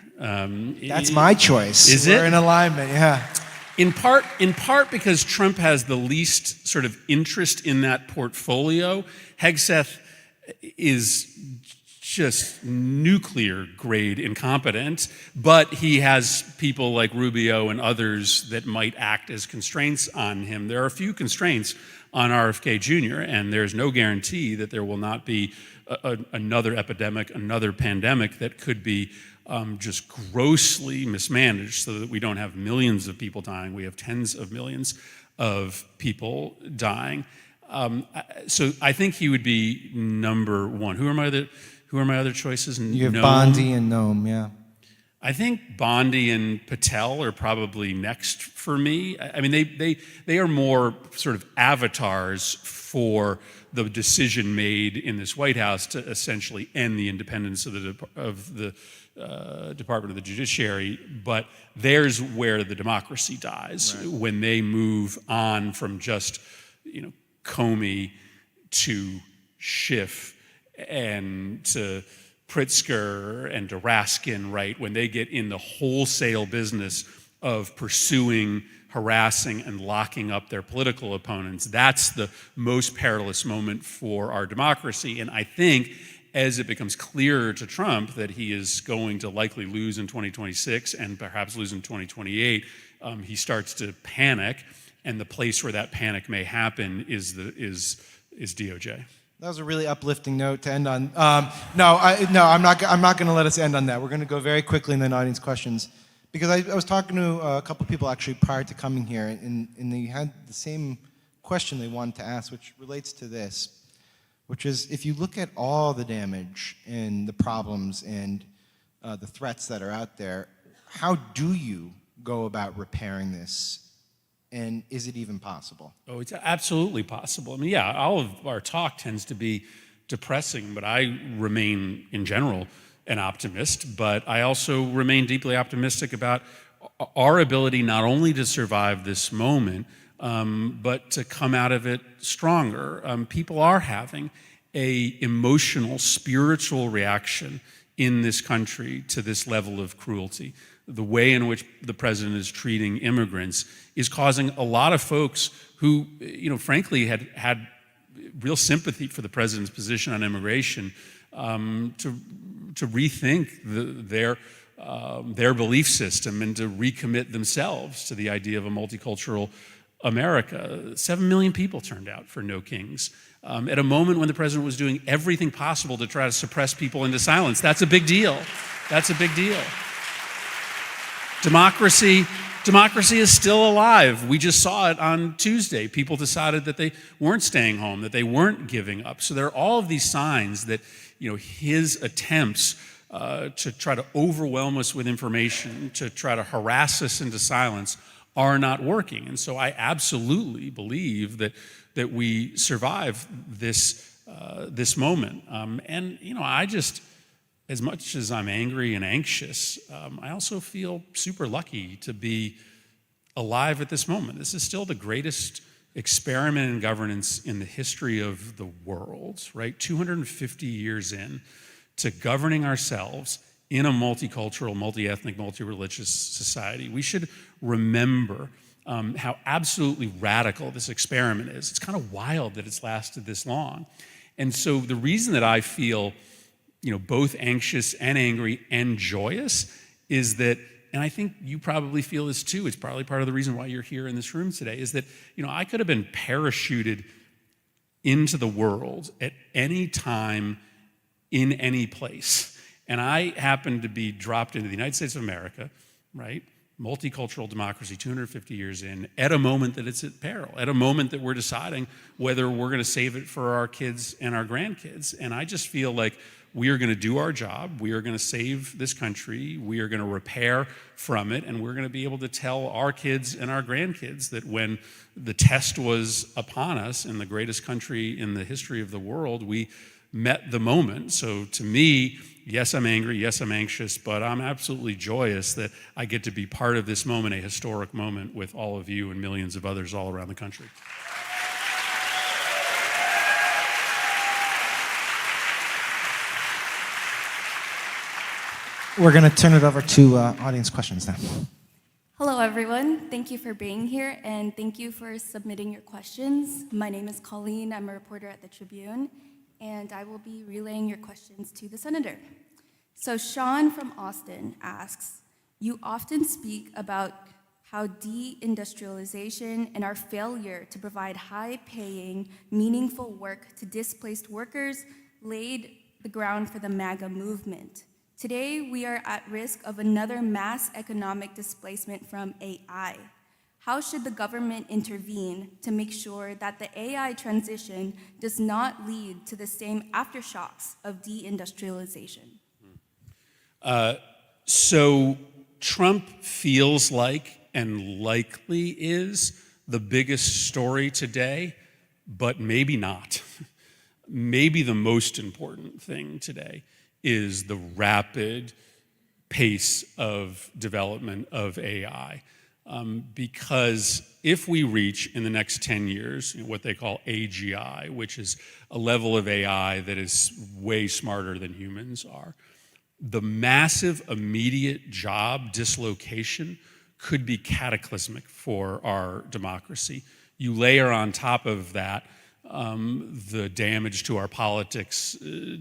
That's my choice. Is We're it? in alignment, yeah. In part because Trump has the least sort of interest in that portfolio. Hegseth is just nuclear grade incompetent, but he has people like Rubio and others that might act as constraints on him. There are a few constraints on RFK Jr., and there's no guarantee that there will not be another epidemic, another pandemic that could be just grossly mismanaged so that we don't have millions of people dying. We have tens of millions of people dying. So I think he would be number 1. Who are my other choices? You have Bondi and Noem, yeah. I think Bondi and Patel are probably next for me. I mean, they are more sort of avatars for the decision made in this White House to essentially end the independence of the Department of the Judiciary. But there's where the democracy dies, right, when they move on from just, Comey to Schiff and to Pritzker and to Raskin, right? When they get in the wholesale business of pursuing, harassing, and locking up their political opponents. That's the most perilous moment for our democracy. And I think as it becomes clearer to Trump that he is going to likely lose in 2026 and perhaps lose in 2028, he starts to panic, and the place where that panic may happen is DOJ. That was a really uplifting note to end on. I'm not going to let us end on that. We're going to go very quickly in the audience questions, because I was talking to a couple of people actually prior to coming here, and they had the same question they wanted to ask, which relates to this, which is, if you look at all the damage and the problems and the threats that are out there, how do you go about repairing this? And is it even possible? Oh, it's absolutely possible. I mean, yeah, all of our talk tends to be depressing, but I remain, in general, an optimist. But I also remain deeply optimistic about our ability not only to survive this moment, but to come out of it stronger. People are having an emotional, spiritual reaction in this country to this level of cruelty. The way in which the president is treating immigrants is causing a lot of folks who, frankly, had real sympathy for the president's position on immigration to rethink their belief system and to recommit themselves to the idea of a multicultural America. 7 million people turned out for No Kings at a moment when the president was doing everything possible to try to suppress people into silence. That's a big deal. That's a big deal. Democracy is still alive. We just saw it on Tuesday. People decided that they weren't staying home, that they weren't giving up. So there are all of these signs that, his attempts to try to overwhelm us with information, to try to harass us into silence, are not working. And so I absolutely believe that we survive this moment. I just, as much as I'm angry and anxious, I also feel super lucky to be alive at this moment. This is still the greatest experiment in governance in the history of the world, right? 250 years in to governing ourselves in a multicultural, multi-ethnic, multi-religious society. We should remember how absolutely radical this experiment is. It's kind of wild that it's lasted this long. And so the reason that I feel both anxious and angry and joyous is that, and I think you probably feel this too, it's probably part of the reason why you're here in this room today, is that, I could have been parachuted into the world at any time, in any place. And I happened to be dropped into the United States of America, right? Multicultural democracy, 250 years in, at a moment that it's at peril, at a moment that we're deciding whether we're going to save it for our kids and our grandkids. And I just feel like we are going to do our job. We are going to save this country. We are going to repair from it. And we're going to be able to tell our kids and our grandkids that when the test was upon us in the greatest country in the history of the world, we met the moment. So to me, yes, I'm angry. Yes, I'm anxious. But I'm absolutely joyous that I get to be part of this moment, a historic moment with all of you and millions of others all around the country. We're going to turn it over to audience questions now. Hello, everyone. Thank you for being here, and thank you for submitting your questions. My name is Colleen. I'm a reporter at the Tribune, and I will be relaying your questions to the senator. So Sean from Austin asks, you often speak about how deindustrialization and our failure to provide high-paying, meaningful work to displaced workers laid the ground for the MAGA movement. Today, we are at risk of another mass economic displacement from AI. How should the government intervene to make sure that the AI transition does not lead to the same aftershocks of deindustrialization? So Trump feels like, and likely is, the biggest story today, but maybe not. Maybe the most important thing today is the rapid pace of development of AI. Because if we reach in the next 10 years what they call AGI, which is a level of AI that is way smarter than humans are, the massive immediate job dislocation could be cataclysmic for our democracy. You layer on top of that the damage to our politics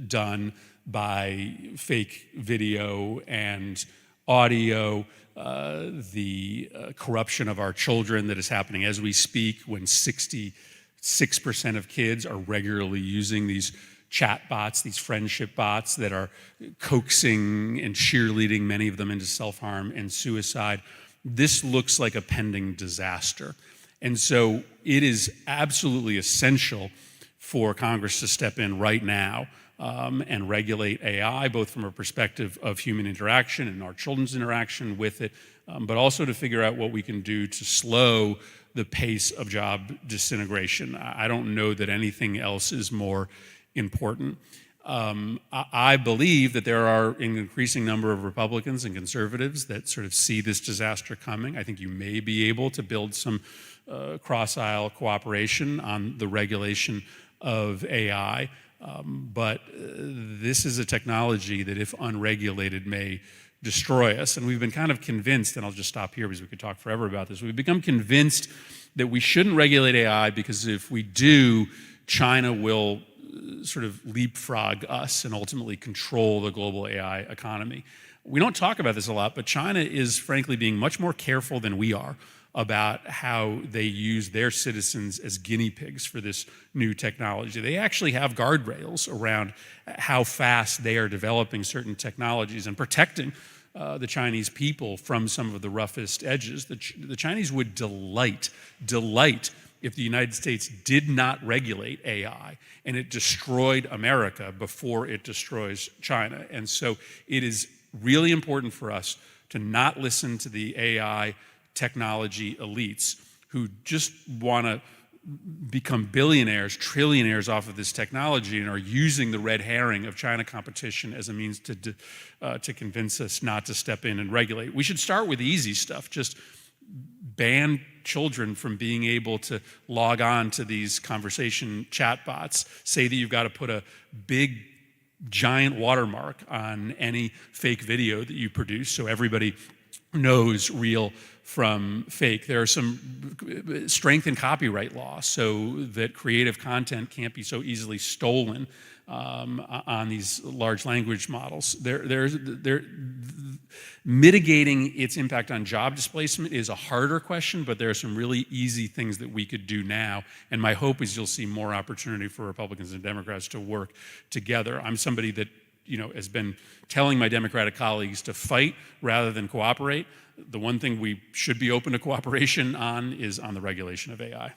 done by fake video and audio, the corruption of our children that is happening as we speak, when 66% of kids are regularly using these chat bots, these friendship bots that are coaxing and cheerleading many of them into self-harm and suicide. This looks like a pending disaster. And so it is absolutely essential for Congress to step in right now and regulate AI, both from a perspective of human interaction and our children's interaction with it, but also to figure out what we can do to slow the pace of job disintegration. I don't know that anything else is more important. I believe that there are an increasing number of Republicans and conservatives that sort of see this disaster coming. I think you may be able to build some cross-aisle cooperation on the regulation of AI, but this is a technology that, if unregulated, may destroy us. And we've been kind of convinced, and I'll just stop here because we could talk forever about this, we've become convinced that we shouldn't regulate AI because if we do, China will sort of leapfrog us and ultimately control the global AI economy. We don't talk about this a lot, but China is frankly being much more careful than we are about how they use their citizens as guinea pigs for this new technology. They actually have guardrails around how fast they are developing certain technologies and protecting the Chinese people from some of the roughest edges. The Chinese would delight if the United States did not regulate AI and it destroyed America before it destroys China. And so it is really important for us to not listen to the AI technology elites who just want to become billionaires, trillionaires off of this technology and are using the red herring of China competition as a means to convince us not to step in and regulate. We should start with easy stuff, just ban children from being able to log on to these conversation chatbots, say that you've got to put a big giant watermark on any fake video that you produce so everybody knows real from fake. There are some strength in copyright law so that creative content can't be so easily stolen on these large language models. Mitigating its impact on job displacement is a harder question, but there are some really easy things that we could do now. And my hope is you'll see more opportunity for Republicans and Democrats to work together. I'm somebody that has been telling my Democratic colleagues to fight rather than cooperate. The one thing we should be open to cooperation on is on the regulation of AI.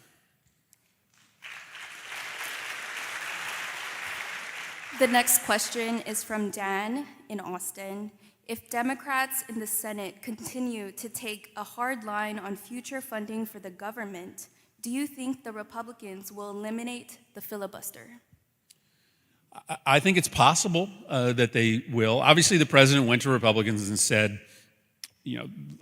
The next question is from Dan in Austin. If Democrats in the Senate continue to take a hard line on future funding for the government, do you think the Republicans will eliminate the filibuster? I think it's possible that they will. Obviously, the president went to Republicans and said,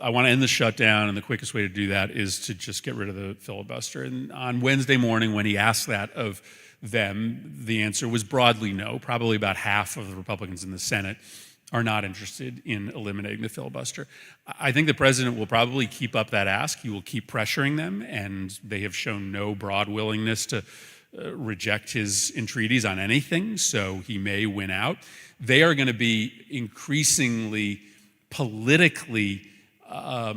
I want to end the shutdown, and the quickest way to do that is to just get rid of the filibuster. And on Wednesday morning, when he asked that of them, the answer was broadly no. Probably about half of the Republicans in the Senate are not interested in eliminating the filibuster. I think the president will probably keep up that ask. He will keep pressuring them, and they have shown no broad willingness to reject his entreaties on anything, so he may win out. They are going to be increasingly politically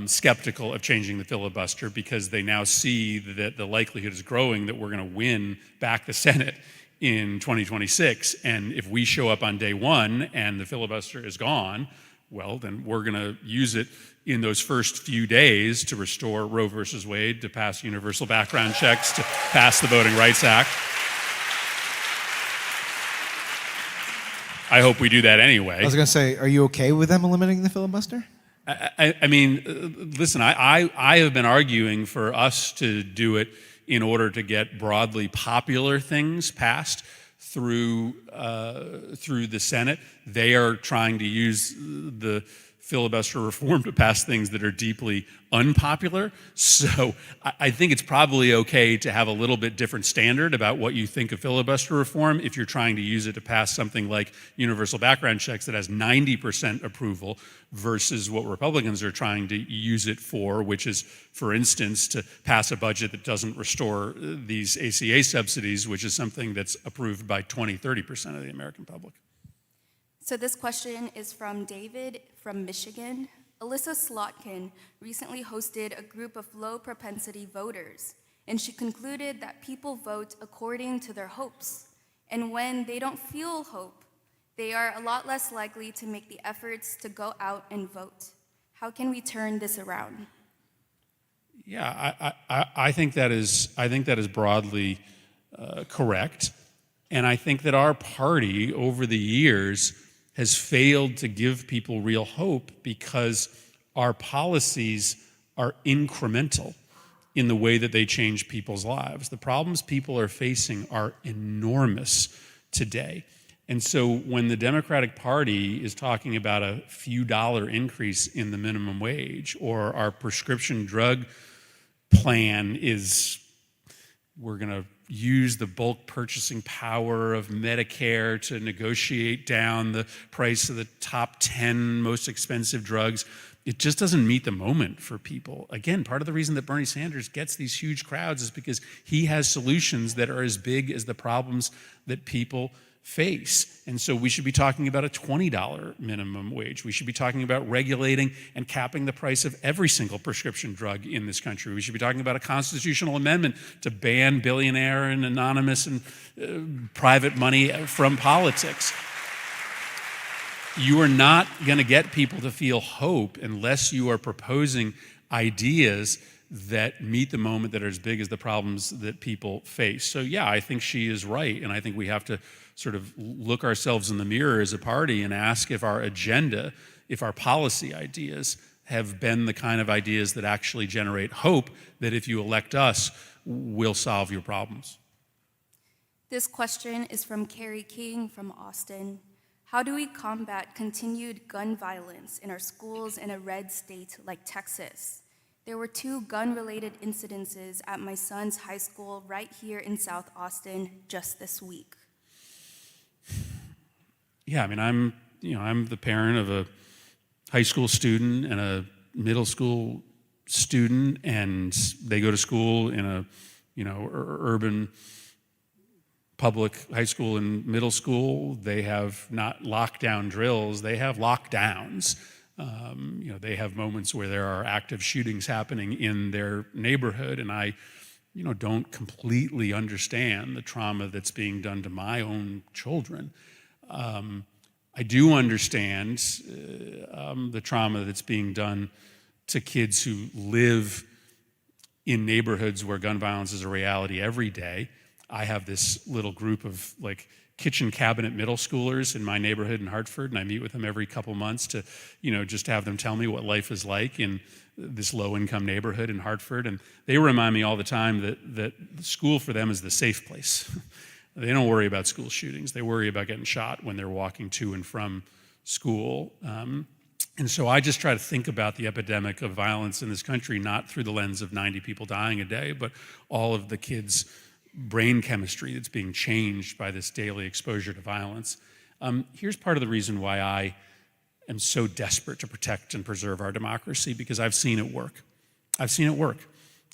skeptical of changing the filibuster because they now see that the likelihood is growing that we're going to win back the Senate in 2026. And if we show up on day one and the filibuster is gone, well, then we're going to use it in those first few days to restore Roe versus Wade, to pass universal background checks, to pass the Voting Rights Act. I hope we do that anyway. I was going to say, are you okay with them eliminating the filibuster? I mean, listen, I have been arguing for us to do it in order to get broadly popular things passed through the Senate. They are trying to use the filibuster reform to pass things that are deeply unpopular. So I think it's probably okay to have a little bit different standard about what you think of filibuster reform if you're trying to use it to pass something like universal background checks that has 90% approval versus what Republicans are trying to use it for, which is, for instance, to pass a budget that doesn't restore these ACA subsidies, which is something that's approved by 20-30% of the American public. So this question is from David from Michigan. Alyssa Slotkin recently hosted a group of low-propensity voters, and she concluded that people vote according to their hopes. And when they don't feel hope, they are a lot less likely to make the efforts to go out and vote. How can we turn this around? Yeah, I think that is broadly correct, and I think that our party over the years has failed to give people real hope because our policies are incremental in the way that they change people's lives. The problems people are facing are enormous today. And so when the Democratic Party is talking about a few dollar increase in the minimum wage, or our prescription drug plan is we're going to use the bulk purchasing power of Medicare to negotiate down the price of the top 10 most expensive drugs, it just doesn't meet the moment for people. Again, part of the reason that Bernie Sanders gets these huge crowds is because he has solutions that are as big as the problems that people face. And so we should be talking about a $20 minimum wage. We should be talking about regulating and capping the price of every single prescription drug in this country. We should be talking about a constitutional amendment to ban billionaire and anonymous and private money from politics. You are not going to get people to feel hope unless you are proposing ideas that meet the moment, that are as big as the problems that people face. So yeah, I think she is right, and I think we have to sort of look ourselves in the mirror as a party and ask if our agenda, if our policy ideas have been the kind of ideas that actually generate hope that if you elect us, we'll solve your problems. This question is from Carrie King from Austin. How do we combat continued gun violence in our schools in a red state like Texas? There were 2 gun-related incidences at my son's high school right here in South Austin just this week. Yeah, I mean, I'm the parent of a high school student and a middle school student, and they go to school in a, urban public high school and middle school. They have not lockdown drills, they have lockdowns. They have moments where there are active shootings happening in their neighborhood, and I, don't completely understand the trauma that's being done to my own children. I do understand the trauma that's being done to kids who live in neighborhoods where gun violence is a reality every day. I have this little group of kitchen cabinet middle schoolers in my neighborhood in Hartford, and I meet with them every couple months to, just have them tell me what life is like in this low-income neighborhood in Hartford. And they remind me all the time that school for them is the safe place. They don't worry about school shootings. They worry about getting shot when they're walking to and from school. And so I just try to think about the epidemic of violence in this country, not through the lens of 90 people dying a day, but all of the kids' brain chemistry that's being changed by this daily exposure to violence. Here's part of the reason why I am so desperate to protect and preserve our democracy, because I've seen it work. I've seen it work.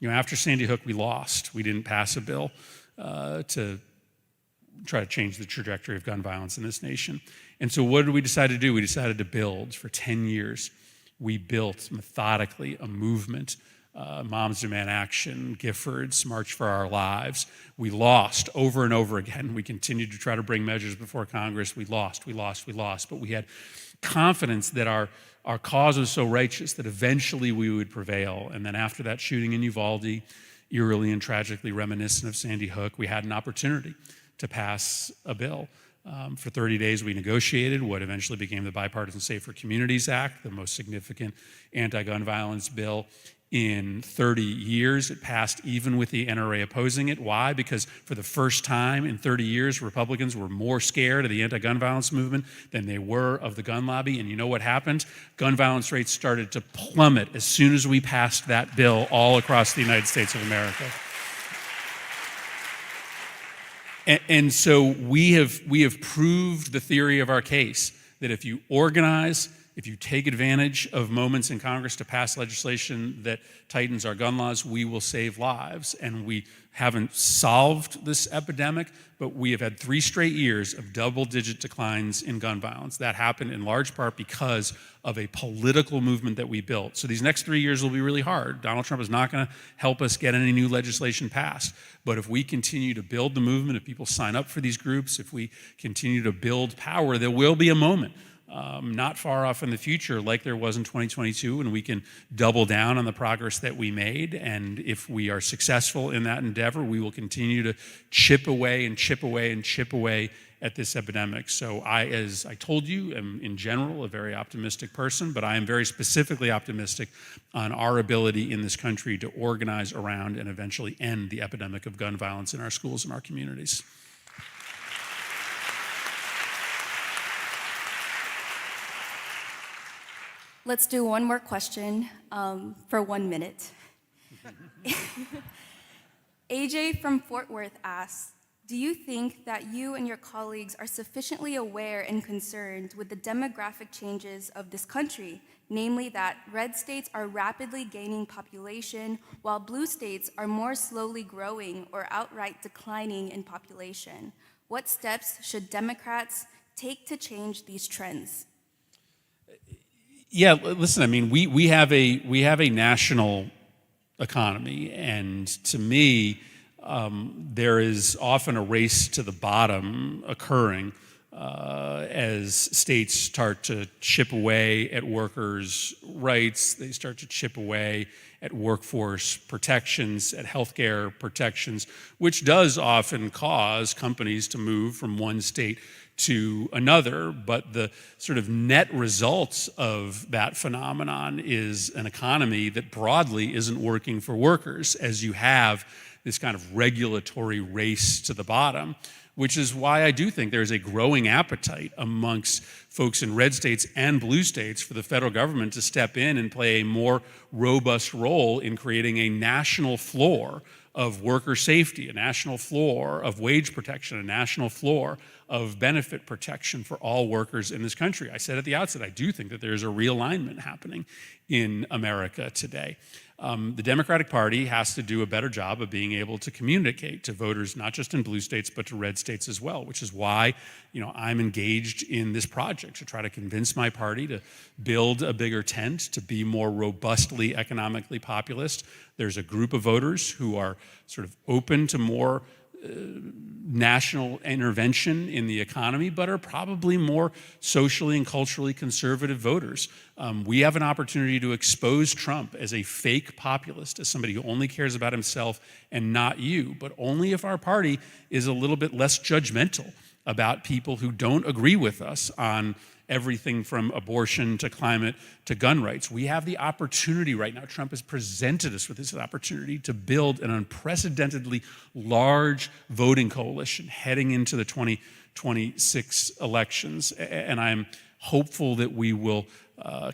After Sandy Hook, we lost. We didn't pass a bill to try to change the trajectory of gun violence in this nation. And so what did we decide to do? We decided to build. For 10 years, we built methodically a movement. Moms Demand Action, Giffords, March for Our Lives. We lost over and over again. We continued to try to bring measures before Congress. We lost. But we had confidence that our cause was so righteous that eventually we would prevail. And then after that shooting in Uvalde, eerily and tragically reminiscent of Sandy Hook, we had an opportunity to pass a bill. For 30 days, we negotiated what eventually became the Bipartisan Safer Communities Act, the most significant anti-gun violence bill in 30 years. It passed even with the NRA opposing it. Why? Because for the first time in 30 years, Republicans were more scared of the anti-gun violence movement than they were of the gun lobby. And you know what happened? Gun violence rates started to plummet as soon as we passed that bill all across the United States of America. And so we have proved the theory of our case that if you organize, if you take advantage of moments in Congress to pass legislation that tightens our gun laws, we will save lives. And we haven't solved this epidemic, but we have had 3 straight years of double-digit declines in gun violence. That happened in large part because of a political movement that we built. So these next 3 years will be really hard. Donald Trump is not going to help us get any new legislation passed. But if we continue to build the movement, if people sign up for these groups, if we continue to build power, there will be a moment not far off in the future, like there was in 2022, and we can double down on the progress that we made. And if we are successful in that endeavor, we will continue to chip away and chip away and chip away at this epidemic. So I, as I told you, am in general a very optimistic person, but I am very specifically optimistic on our ability in this country to organize around and eventually end the epidemic of gun violence in our schools and our communities. Let's do one more question for 1 minute. AJ from Fort Worth asks, do you think that you and your colleagues are sufficiently aware and concerned with the demographic changes of this country, namely that red states are rapidly gaining population while blue states are more slowly growing or outright declining in population? What steps should Democrats take to change these trends? Yeah, listen, I mean, we have a national economy, and to me, there is often a race to the bottom occurring as states start to chip away at workers' rights, they start to chip away at workforce protections, at healthcare protections, which does often cause companies to move from one state to another. But the sort of net results of that phenomenon is an economy that broadly isn't working for workers, as you have this kind of regulatory race to the bottom, which is why I do think there's a growing appetite amongst folks in red states and blue states for the federal government to step in and play a more robust role in creating a national floor of worker safety, a national floor of wage protection, a national floor of benefit protection for all workers in this country. I said at the outset, I do think that there's a realignment happening in America today. The Democratic Party has to do a better job of being able to communicate to voters, not just in blue states, but to red states as well, which is why, I'm engaged in this project to try to convince my party to build a bigger tent, to be more robustly economically populist. There's a group of voters who are sort of open to more national intervention in the economy, but are probably more socially and culturally conservative voters. We have an opportunity to expose Trump as a fake populist, as somebody who only cares about himself and not you, but only if our party is a little bit less judgmental about people who don't agree with us on everything from abortion to climate to gun rights. We have the opportunity right now. Trump has presented us with this opportunity to build an unprecedentedly large voting coalition heading into the 2026 elections. And I'm hopeful that we will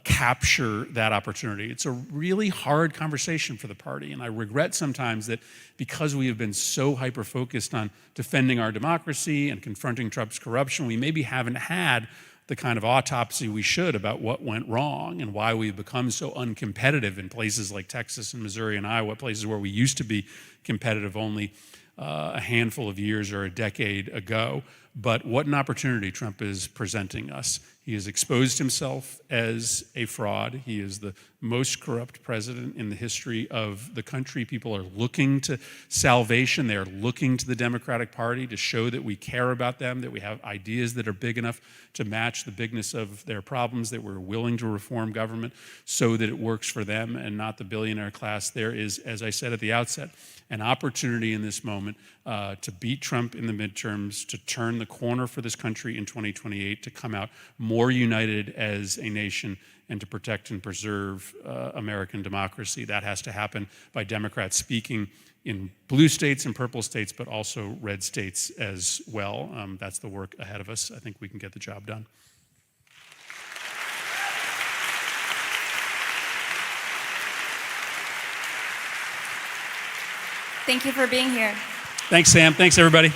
capture that opportunity. It's a really hard conversation for the party, and I regret sometimes that because we have been so hyper-focused on defending our democracy and confronting Trump's corruption, we maybe haven't had the kind of autopsy we should about what went wrong and why we've become so uncompetitive in places like Texas and Missouri and Iowa, places where we used to be competitive only a handful of years or a decade ago. But what an opportunity Trump is presenting us. He has exposed himself as a fraud. He is the most corrupt president in the history of the country. People are looking to salvation. They are looking to the Democratic Party to show that we care about them, that we have ideas that are big enough to match the bigness of their problems, that we're willing to reform government so that it works for them and not the billionaire class. There is, as I said at the outset, an opportunity in this moment to beat Trump in the midterms, to turn the corner for this country in 2028, to come out more united as a nation, and to protect and preserve American democracy. That has to happen by Democrats speaking in blue states and purple states, but also red states as well. That's the work ahead of us. I think we can get the job done. Thank you for being here. Thanks, Sam. Thanks, everybody.